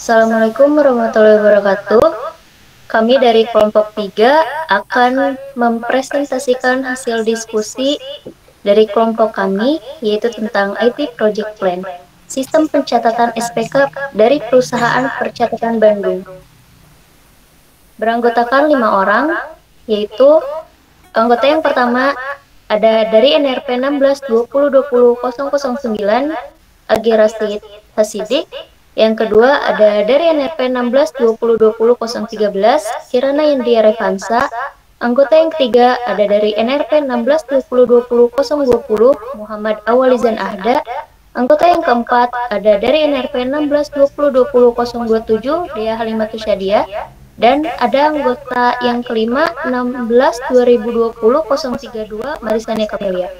Assalamualaikum warahmatullahi wabarakatuh. Kami dari kelompok 3 akan mempresentasikan hasil diskusi dari kelompok kami, yaitu tentang IT Project Plan, sistem pencatatan SPK dari perusahaan percatatan Bandung. Beranggotakan 5 orang, yaitu anggota yang pertama ada dari NRP 16202009, Agi Rasid Hasidik. Yang kedua ada dari NRP 16202013, Kirana Yendria Revansa. Anggota yang ketiga ada dari NRP 16202020, Muhammad Awalizan Ahda. Anggota yang keempat ada dari NRP 16202027, Dea Halimatus Syadia. Dan ada anggota yang kelima 16-2020-032, Marisania Kamelia.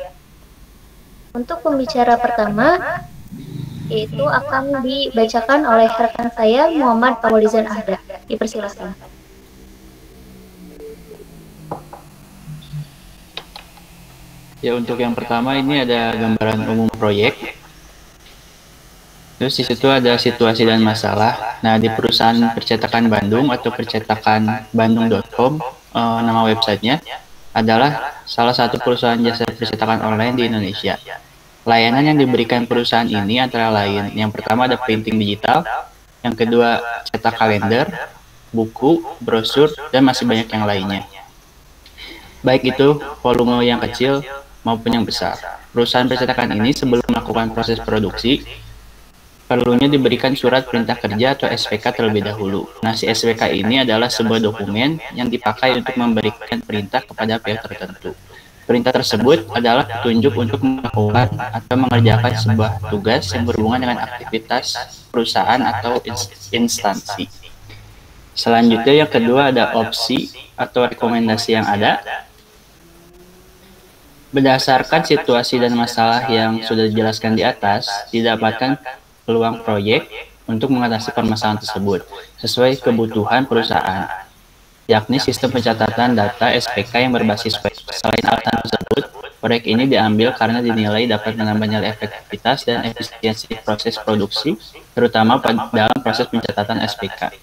Untuk pembicara pertama yaitu akan dibacakan oleh rekan saya Muhammad Awalizan Ahda. Dipersilakan. Ya, untuk yang pertama ini ada gambaran umum proyek. Terus di situ ada situasi dan masalah. Nah, di perusahaan percetakan Bandung atau percetakan bandung.com, nama websitenya adalah salah satu perusahaan jasa percetakan online di Indonesia. Layanan yang diberikan perusahaan ini antara lain, yang pertama ada printing digital, yang kedua cetak kalender, buku, brosur, dan masih banyak yang lainnya. Baik itu volume yang kecil maupun yang besar. Perusahaan percetakan ini sebelum melakukan proses produksi, perlunya diberikan surat perintah kerja atau SPK terlebih dahulu. Nah, si SPK ini adalah sebuah dokumen yang dipakai untuk memberikan perintah kepada pihak tertentu. Perintah tersebut adalah petunjuk untuk melakukan atau mengerjakan sebuah tugas yang berhubungan dengan aktivitas perusahaan atau instansi. Selanjutnya yang kedua ada opsi atau rekomendasi yang ada. Berdasarkan situasi dan masalah yang sudah dijelaskan di atas, didapatkan peluang proyek untuk mengatasi permasalahan tersebut sesuai kebutuhan perusahaan, yakni sistem pencatatan data SPK yang berbasis web. Selain alasan tersebut, proyek ini diambil karena dinilai dapat menambah nilai efektivitas dan efisiensi proses produksi, terutama dalam proses pencatatan SPK.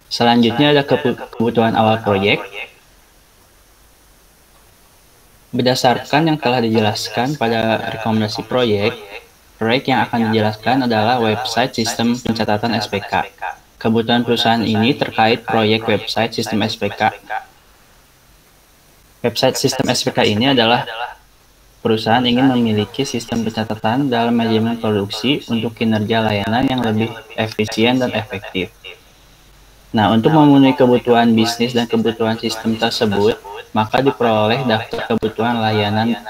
Selanjutnya ada kebutuhan awal proyek. Berdasarkan yang telah dijelaskan pada rekomendasi proyek yang akan dijelaskan adalah website sistem pencatatan SPK. Kebutuhan perusahaan ini terkait proyek website sistem SPK. Website sistem SPK ini adalah perusahaan ingin memiliki sistem pencatatan dalam manajemen produksi untuk kinerja layanan yang lebih efisien dan efektif. Nah, untuk memenuhi kebutuhan bisnis dan kebutuhan sistem tersebut, maka diperoleh daftar kebutuhan layanan.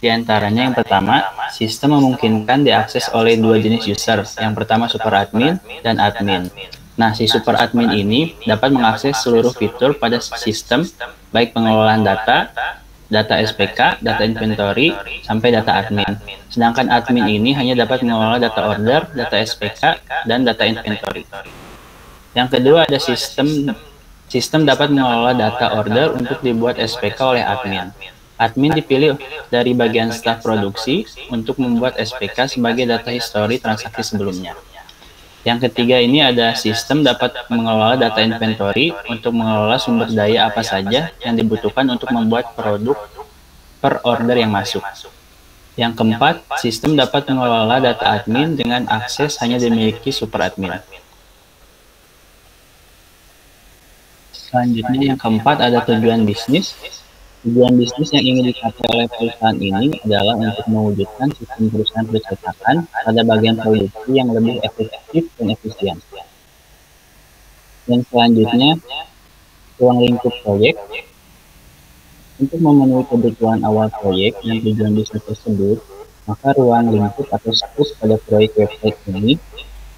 Di antaranya yang pertama, sistem memungkinkan diakses oleh dua jenis user. Yang pertama super admin dan admin. Nah, si super admin ini dapat mengakses seluruh fitur pada sistem, baik pengelolaan data SPK, data inventory, sampai data admin. Sedangkan admin ini hanya dapat mengelola data order, data SPK, dan data inventory. Yang kedua ada sistem dapat mengelola data order untuk dibuat SPK oleh admin. Admin dipilih dari bagian staf produksi untuk membuat SPK sebagai data histori transaksi sebelumnya. Yang ketiga ini ada sistem dapat mengelola data inventory untuk mengelola sumber daya apa saja yang dibutuhkan untuk membuat produk per order yang masuk. Yang keempat, sistem dapat mengelola data admin dengan akses hanya dimiliki super admin. Selanjutnya yang keempat ada tujuan bisnis. Tujuan bisnis yang ingin dicapai oleh perusahaan ini adalah untuk mewujudkan sistem perusahaan percetakan pada bagian produksi yang lebih efektif dan efisien. Dan selanjutnya, ruang lingkup proyek. Untuk memenuhi kebutuhan awal proyek dan tujuan bisnis tersebut, maka ruang lingkup atau scope pada proyek website ini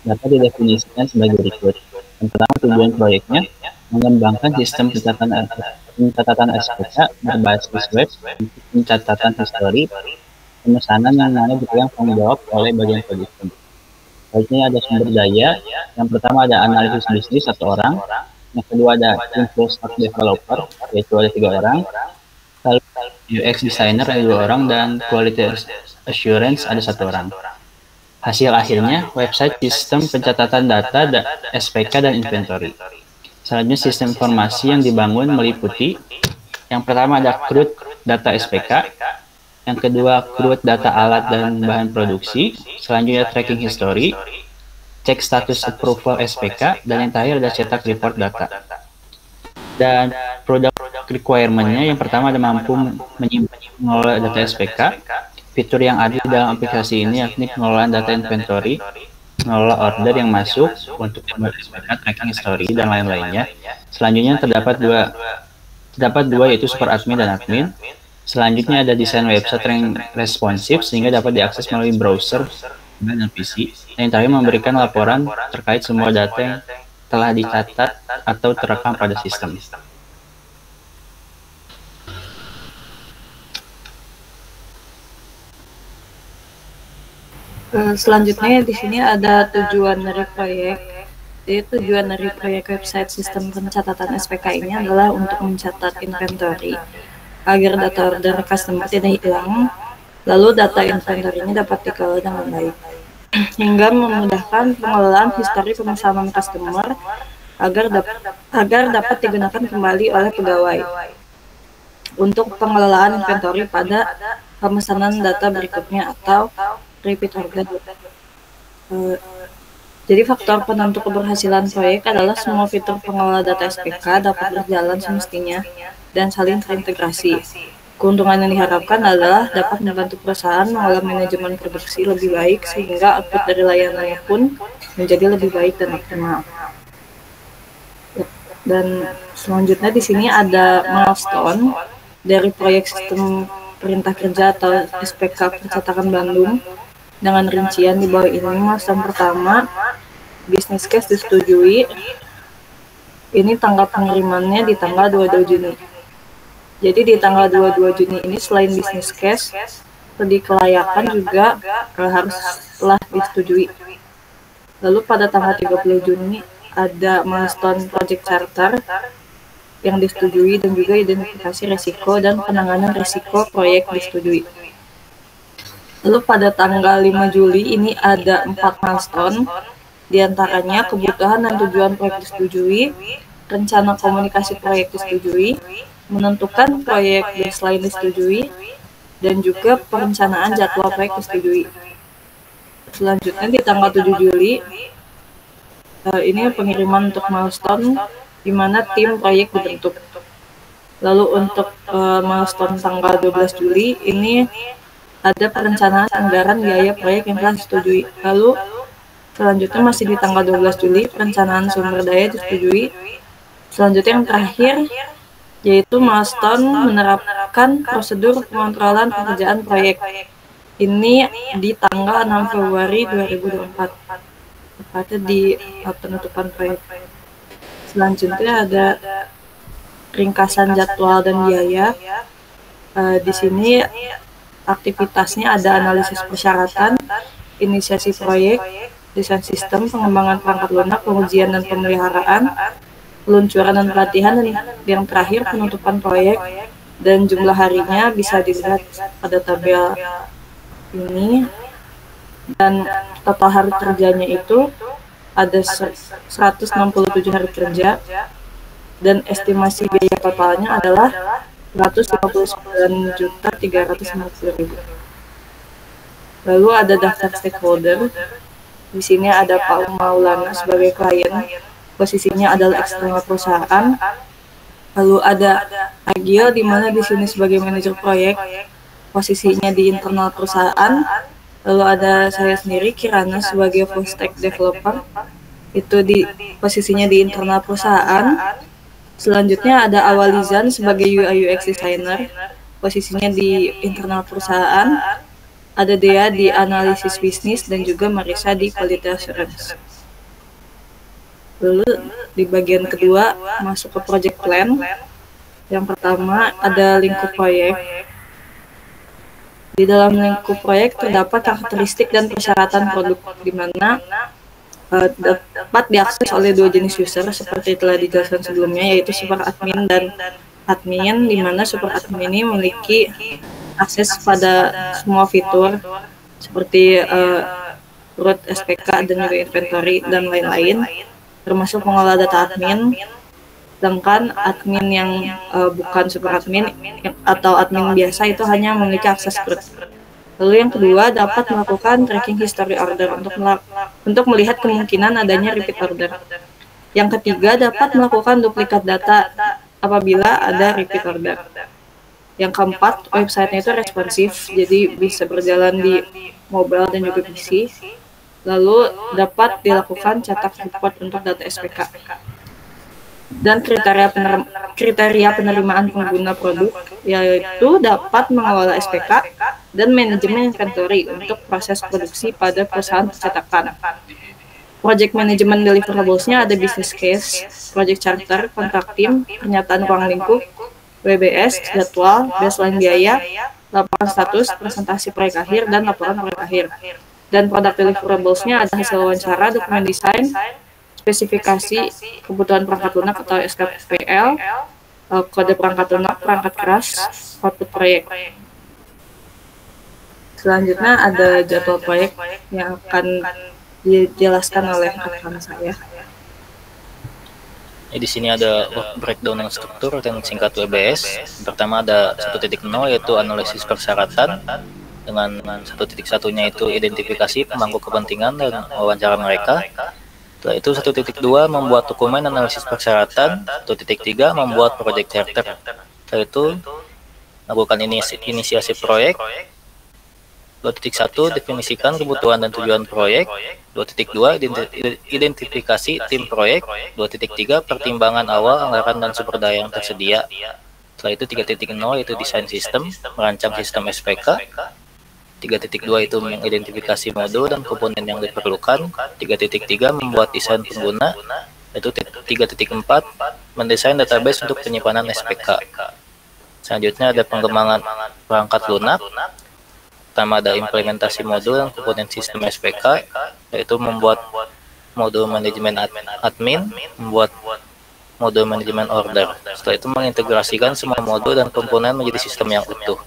dapat didefinisikan sebagai berikut. Yang pertama, tujuan proyeknya mengembangkan sistem pencatatan SPK berbasis web untuk pencatatan histori pemesanan yang mana dipegang tanggung jawab oleh bagian produksi. Selanjutnya ada sumber daya. Yang pertama ada analisis bisnis 1 orang. Yang kedua ada full stack developer, yaitu ada 3 orang. Lalu UX designer ada 2 orang dan quality assurance ada 1 orang. Hasil akhirnya, website sistem pencatatan data, SPK, dan inventory. Selanjutnya, sistem informasi yang dibangun meliputi yang pertama ada CRUD data SPK, yang kedua CRUD data alat dan bahan produksi, selanjutnya tracking history, cek status approval SPK, dan yang terakhir ada cetak report data. Dan product requirement-nya yang pertama ada mampu menyimpan mengelola data SPK. Fitur yang ada di dalam aplikasi ini yakni pengelolaan data inventory, mengelola order yang masuk untuk SPK, tracking history, dan lain-lainnya. Selanjutnya terdapat dua yaitu super admin dan admin. Selanjutnya ada desain website yang responsif sehingga dapat diakses melalui browser dan PC. Dan yang terakhir memberikan laporan terkait semua data yang telah dicatat atau terekam pada sistem. Selanjutnya di sini ada tujuan dari proyek. Jadi tujuan dari proyek website sistem pencatatan SPK ini adalah untuk mencatat inventory agar data order customer tidak hilang, lalu data inventory ini dapat dikelola dengan baik, hingga memudahkan pengelolaan histori pemesanan customer agar dapat digunakan kembali oleh pegawai untuk pengelolaan inventory pada pemesanan data berikutnya atau repeat order. Jadi faktor penentu keberhasilan proyek adalah semua fitur pengelola data SPK dapat berjalan semestinya dan saling terintegrasi. Keuntungan yang diharapkan adalah dapat membantu perusahaan mengolah manajemen produksi lebih baik sehingga output dari layanannya pun menjadi lebih baik dan optimal. Dan selanjutnya di sini ada milestone dari proyek sistem perintah kerja atau SPK Percetakan Bandung. Dengan rincian di bawah ini, milestone pertama, business case disetujui. Ini tanggal pengirimannya di tanggal 22 Juni. Jadi di tanggal 22 Juni ini selain business case, studi kelayakan juga harus telah disetujui. Lalu pada tanggal 30 Juni ada milestone project charter yang disetujui dan juga identifikasi risiko dan penanganan risiko proyek disetujui. Lalu pada tanggal 5 Juli ini ada 4 milestone, diantaranya kebutuhan dan tujuan proyek disetujui, rencana komunikasi proyek disetujui, menentukan proyek baseline disetujui, dan juga perencanaan jadwal proyek disetujui. Selanjutnya di tanggal 7 Juli, ini pengiriman untuk milestone di mana tim proyek dibentuk. Lalu untuk milestone tanggal 12 Juli ini ada perencanaan anggaran biaya proyek yang telah disetujui. Lalu selanjutnya masih di tanggal 12 Juli perencanaan sumber daya disetujui. Selanjutnya yang terakhir yaitu milestone menerapkan prosedur pengontrolan pekerjaan proyek. Ini di tanggal 6 Februari 2024, tepatnya di penutupan proyek. Selanjutnya ada ringkasan jadwal dan biaya. Di sini aktivitasnya ada analisis persyaratan, inisiasi proyek, desain sistem, pengembangan perangkat lunak, pengujian dan pemeliharaan, peluncuran dan pelatihan, dan yang terakhir penutupan proyek. Dan jumlah harinya bisa dilihat pada tabel ini. Dan total hari kerjanya itu ada 167 hari kerja, dan estimasi biaya totalnya adalah 159.350.000. Lalu ada daftar stakeholder. Di sini ada Pak Maulana sebagai klien, posisinya adalah eksternal perusahaan. Lalu ada Agil di mana di sini sebagai manajer proyek, posisinya di internal perusahaan. Lalu ada saya sendiri Kirana sebagai full stack developer, itu di posisinya di internal perusahaan. Selanjutnya ada Awalizan sebagai UI UX designer, posisinya di internal perusahaan. Ada Dea di analisis bisnis dan juga Marisa di quality assurance. Lalu di bagian kedua masuk ke project plan. Yang pertama ada lingkup proyek. Di dalam lingkup proyek terdapat karakteristik dan persyaratan produk di mana dapat diakses oleh dua jenis user seperti telah dijelaskan sebelumnya, yaitu super admin dan admin, di mana super admin ini memiliki akses pada semua fitur seperti root SPK, dan juga inventory, dan lain-lain, termasuk mengolah data admin. Sedangkan admin yang bukan super admin atau admin biasa itu hanya memiliki akses root. Lalu yang kedua, dapat melakukan tracking history order untuk melihat kemungkinan adanya repeat order. Yang ketiga, dapat melakukan duplikat data apabila ada repeat order. Yang keempat, websitenya itu responsif, jadi bisa berjalan di mobile dan juga PC. Lalu dapat dilakukan cetak report untuk data SPK. Dan kriteria penerimaan pengguna produk yaitu dapat mengelola SPK dan manajemen inventory untuk proses produksi pada perusahaan percetakan. Project Management Deliverables-nya ada business case, project charter, kontrak tim, pernyataan ruang lingkup, WBS, jadwal, baseline biaya, laporan status, presentasi proyek akhir, dan laporan proyek akhir. Dan product deliverables-nya ada hasil wawancara, dokumen desain, spesifikasi kebutuhan perangkat lunak atau SKPL, kode perangkat lunak, perangkat keras, output proyek. Selanjutnya ada jadwal proyek yang akan dijelaskan oleh rekan saya. Di sini ada breakdown yang struktur dan singkat WBS. Pertama ada 1.0 yaitu analisis persyaratan, dengan 1.1-nya itu identifikasi pemangku kepentingan dan wawancara mereka. Setelah itu 1.2 membuat dokumen analisis persyaratan, 1.3 membuat project charter. Setelah itu lakukan inisiasi proyek. 2.1 definisikan kebutuhan dan tujuan proyek. 2.2 identifikasi tim proyek. 2.3 pertimbangan awal anggaran dan sumber daya yang tersedia. Setelah itu 3.0 yaitu desain sistem, merancang sistem SPK. 3.2 itu mengidentifikasi modul dan komponen yang diperlukan. 3.3 membuat desain pengguna. Yaitu 3.4 mendesain database untuk penyimpanan SPK. Selanjutnya ada pengembangan perangkat lunak. Pertama ada implementasi modul dan komponen sistem SPK, yaitu membuat modul manajemen admin, membuat modul manajemen order. Setelah itu mengintegrasikan semua modul dan komponen menjadi sistem yang utuh.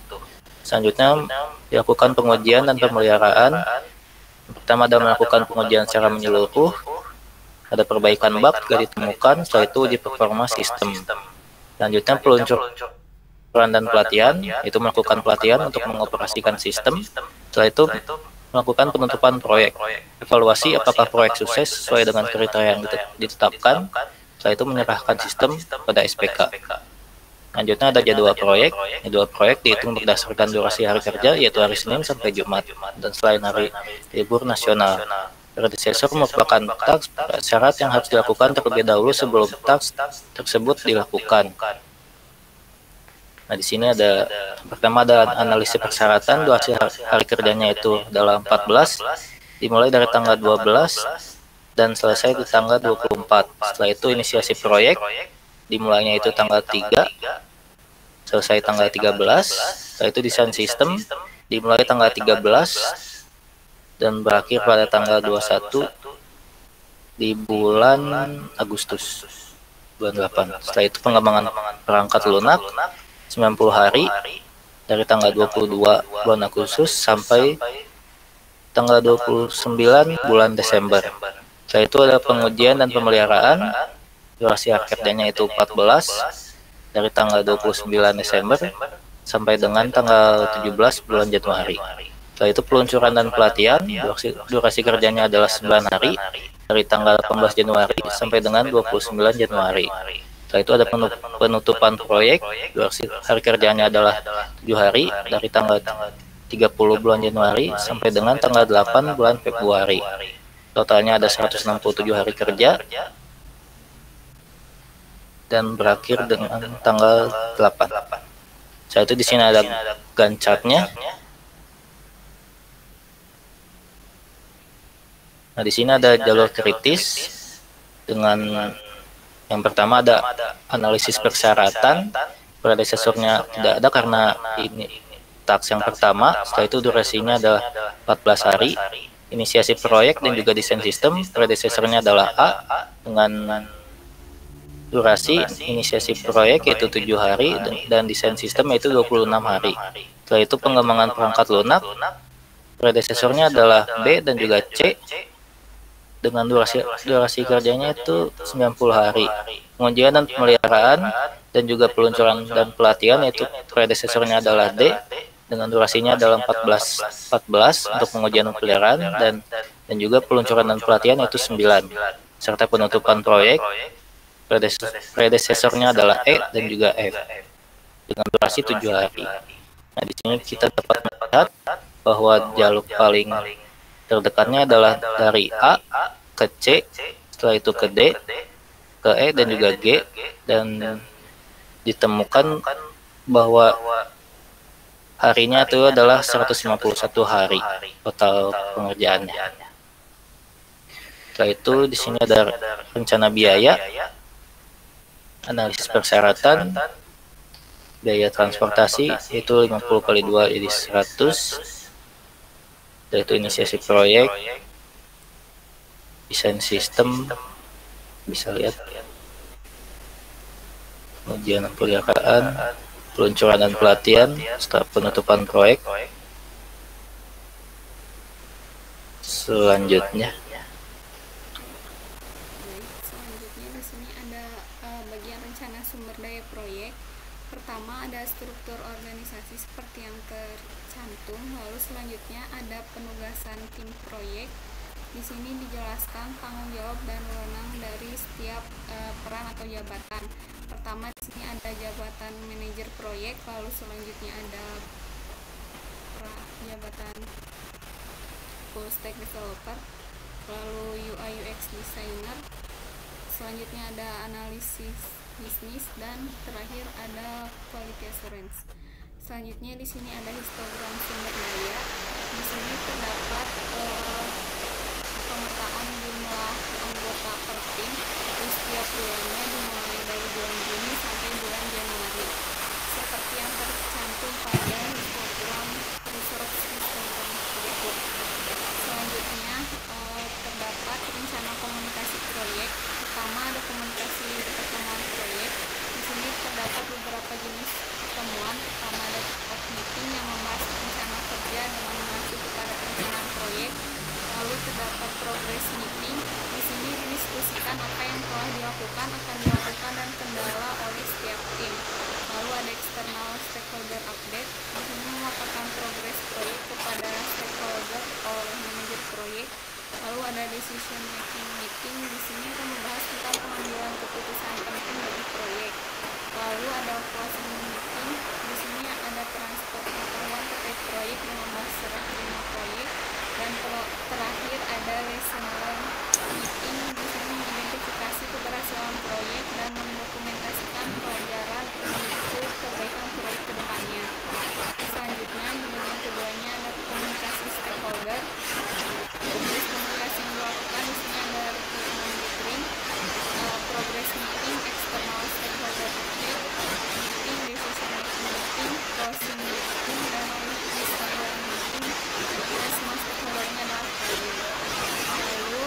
Selanjutnya dilakukan pengujian dan pemeliharaan. Pertama ada melakukan pengujian secara menyeluruh, ada perbaikan bug jika ditemukan. Setelah itu uji performa sistem. Selanjutnya peluncuran dan pelatihan, itu melakukan pelatihan untuk mengoperasikan sistem. Setelah itu melakukan penutupan proyek, evaluasi apakah proyek sukses sesuai dengan kriteria yang ditetapkan. Setelah itu menyerahkan sistem pada SPK. Selanjutnya ada jadwal proyek. Jadwal proyek dihitung berdasarkan durasi hari kerja, yaitu hari Senin sampai Jumat, dan selain hari libur nasional. Predecessor merupakan task syarat yang harus dilakukan terlebih dahulu sebelum task tersebut dilakukan. Nah, di sini ada pertama ada analisis persyaratan, durasi hari kerjanya itu adalah 14, dimulai dari tanggal 12 dan selesai di tanggal 24. Setelah itu inisiasi proyek, dimulainya itu tanggal 3, selesai tanggal 13. Setelah itu desain sistem, dimulai tanggal 13 dan berakhir pada tanggal 21 di bulan Agustus, bulan 8. Setelah itu pengembangan perangkat lunak 90 hari dari tanggal 22 bulan Agustus sampai tanggal 29 bulan Desember. Setelah itu ada pengujian dan pemeliharaan, durasi hari kerjanya itu 14 dari tanggal 29 Desember sampai dengan tanggal 17 bulan Januari. Setelah itu peluncuran dan pelatihan, durasi kerjanya adalah 9 hari dari tanggal 18 Januari sampai dengan 29 Januari. Setelah itu ada penutupan proyek, durasi hari kerjanya adalah 7 hari dari tanggal 30 bulan Januari sampai dengan tanggal 8 bulan Februari. Totalnya ada 167 hari kerja dan berakhir dengan tanggal 8. Setelah itu di sini ada Gantt chart-nya. Nah, di sini ada jalur kritis dengan yang pertama ada analisis persyaratan. Predecessornya tidak ada karena ini task yang pertama. Setelah itu durasinya adalah 14 hari. Inisiasi proyek dan juga desain sistem, predecessornya adalah A dengan durasi inisiasi proyek yaitu 7 hari dan desain sistem yaitu 26 hari. Setelah itu pengembangan perangkat lunak Predesesornya adalah B dan juga C dengan durasi kerjanya itu 90 hari. Pengujian dan pemeliharaan dan juga peluncuran dan pelatihan yaitu predesesornya adalah D dengan durasinya adalah 14 untuk pengujian dan pemeliharaan dan juga peluncuran dan pelatihan yaitu 9. Serta penutupan proyek predesesornya adalah E dan juga F dengan durasi 7 hari. Nah, di sini kita dapat melihat bahwa jalur paling terdekatnya adalah dari A ke C, setelah itu ke D, ke E dan juga G, dan ditemukan bahwa harinya itu adalah 151 hari total pengerjaannya. Setelah itu di sini ada rencana biaya, analisis persyaratan, biaya transportasi itu 50 kali 2 jadi 100. Yaitu inisiasi proyek, desain sistem, bisa lihat ujian dan pemeliharaan, peluncuran dan pelatihan, setelah penutupan proyek. Selanjutnya di sini ada bagian rencana sumber daya proyek. Pertama ada struktur organisasi seperti yang tercantum, lalu selanjutnya ada penugasan tim proyek. Di sini dijelaskan tanggung jawab dan wewenang dari setiap peran atau jabatan. Pertama di sini ada jabatan manajer proyek, lalu selanjutnya ada jabatan full stack developer, lalu UI UX designer, selanjutnya ada analisis bisnis, dan terakhir ada quality assurance. Selanjutnya di sini ada histogram sumber daya. Di sini terdapat pemetaan jumlah anggota per tim di setiap bulannya dimulai dari bulan Juni sampai bulan Januari, seperti yang tercantum pada histogram resource histogram berikut. Selanjutnya terdapat rencana komunikasi proyek. Pertama ada komunikasi pertemuan proyek. Di sini terdapat beberapa jenis pertemuan. Pertama ada kick-off meeting yang membahas rencana kerja dengan mengacu kepada perencanaan proyek. Lalu terdapat progress meeting. Di sini didiskusikan apa yang telah dilakukan, akan dilakukan, dan kendala oleh setiap tim. Lalu ada external stakeholder update. Di sini melaporkan progress proyek kepada stakeholder oleh manajer proyek. Lalu ada decision making meeting. Di sini akan membahas tentang pengambilan keputusan penting bagi proyek. Lalu ada closing meeting. Di sini ada transfer pengetahuan terkait proyek yang membahas serah terima proyek. Dan terakhir ada lesson learn meeting. Di sini mengidentifikasi keberhasilan proyek dan mendokumentasikan pelajaran untuk perbaikan proyek ke depannya. Selanjutnya di bagian keduanya ada komunikasi stakeholder. Jenis komunikasi yang dilakukan di sini ada recruitment gathering, progress meeting, external stakeholder update, meeting, decision making meeting, closing meeting, dan stakeholder meeting. Dan semua stakeholdernya adalah proyek. Lalu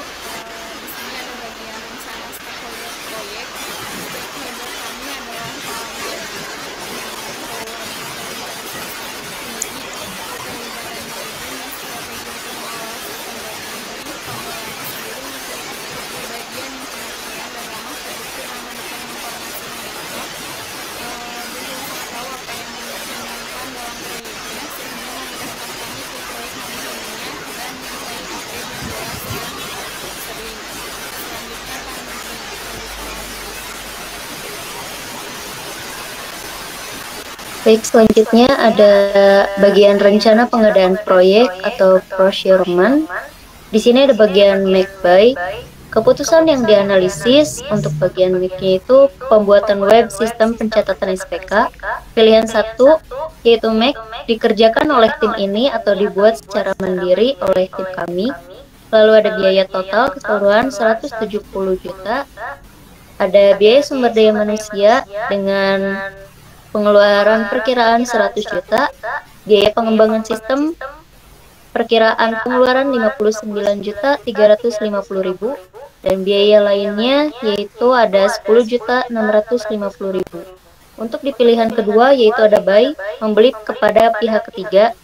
di sini ada bagian rencana stakeholder proyek. Stakeholder kami adalah Baik, selanjutnya ada bagian rencana pengadaan proyek atau procurement. Di sini ada bagian make buy. Keputusan yang dianalisis untuk bagian make-nya itu pembuatan web sistem pencatatan SPK. Pilihan 1 yaitu make dikerjakan oleh tim ini atau dibuat secara mandiri oleh tim kami. Lalu ada biaya total keseluruhan 170 juta. Ada biaya sumber daya manusia dengan pengeluaran perkiraan 100 juta, biaya pengembangan sistem perkiraan pengeluaran 59.350.000, dan biaya lainnya yaitu ada 10.650.000. Untuk di pilihan kedua yaitu ada buy, membeli kepada pihak ketiga.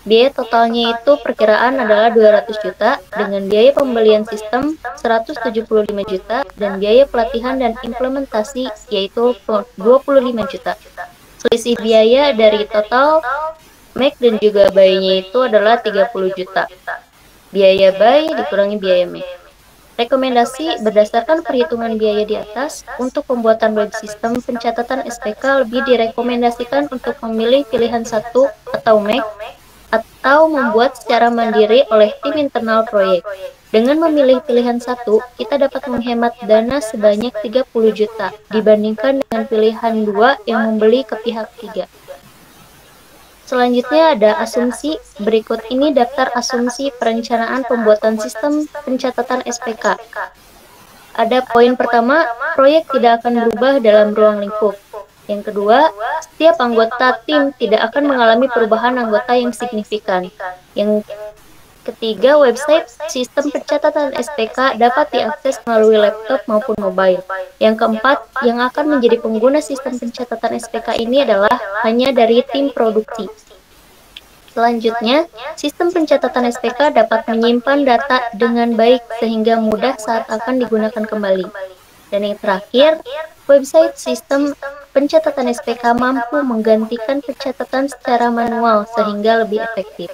Biaya totalnya itu perkiraan adalah 200 juta dengan biaya pembelian sistem 175 juta dan biaya pelatihan dan implementasi yaitu 25 juta. Selisih biaya dari total Mac dan juga buy-nya itu adalah 30 juta. Biaya buy dikurangi biaya Mac. Rekomendasi berdasarkan perhitungan biaya di atas, untuk pembuatan web sistem pencatatan SPK lebih direkomendasikan untuk memilih pilihan satu atau Mac atau membuat secara mandiri oleh tim internal proyek. Dengan memilih pilihan satu, kita dapat menghemat dana sebanyak 30 juta dibandingkan dengan pilihan dua yang membeli ke pihak ketiga. Selanjutnya ada asumsi. Berikut ini daftar asumsi perencanaan pembuatan sistem pencatatan SPK. Ada poin pertama, proyek tidak akan berubah dalam ruang lingkup. Yang kedua, setiap anggota tim tidak akan mengalami perubahan anggota yang signifikan. Yang ketiga, website sistem pencatatan SPK dapat diakses melalui laptop maupun mobile. Yang keempat, yang akan menjadi pengguna sistem pencatatan SPK ini adalah hanya dari tim produksi. Selanjutnya, sistem pencatatan SPK dapat menyimpan data dengan baik sehingga mudah saat akan digunakan kembali. Dan yang terakhir, website sistem pencatatan SPK mampu menggantikan pencatatan secara manual sehingga lebih efektif.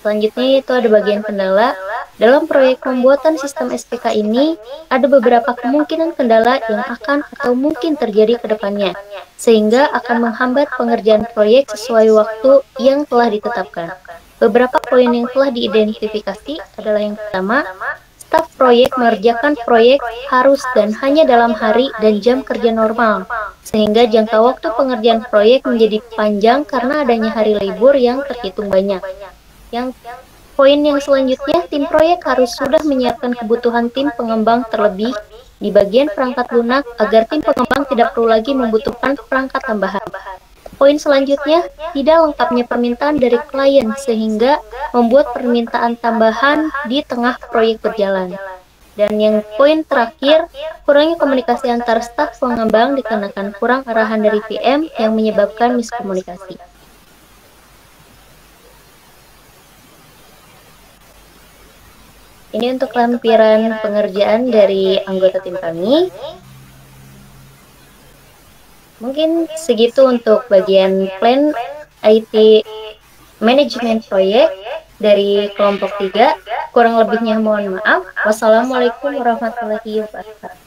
Selanjutnya itu ada bagian kendala. Dalam proyek pembuatan sistem SPK ini, ada beberapa kemungkinan kendala yang akan atau mungkin terjadi ke depannya, sehingga akan menghambat pengerjaan proyek sesuai waktu yang telah ditetapkan. Beberapa poin yang telah diidentifikasi adalah yang pertama, staf proyek mengerjakan proyek harus dan hanya dalam hari dan jam kerja normal, sehingga jangka waktu pengerjaan proyek menjadi panjang karena adanya hari libur yang terhitung banyak. Yang poin yang selanjutnya, tim proyek harus sudah menyiapkan kebutuhan tim pengembang terlebih di bagian perangkat lunak agar tim pengembang tidak perlu lagi membutuhkan perangkat tambahan. Poin selanjutnya, tidak lengkapnya permintaan dari klien sehingga membuat permintaan tambahan di tengah proyek berjalan. Dan yang poin terakhir, kurangnya komunikasi antar staf pengembang dikarenakan kurang arahan dari PM yang menyebabkan miskomunikasi. Ini untuk lampiran pengerjaan dari anggota tim kami. Mungkin segitu untuk bagian plan IT manajemen proyek dari kelompok 3. Kurang lebihnya mohon maaf. Wassalamualaikum warahmatullahi wabarakatuh.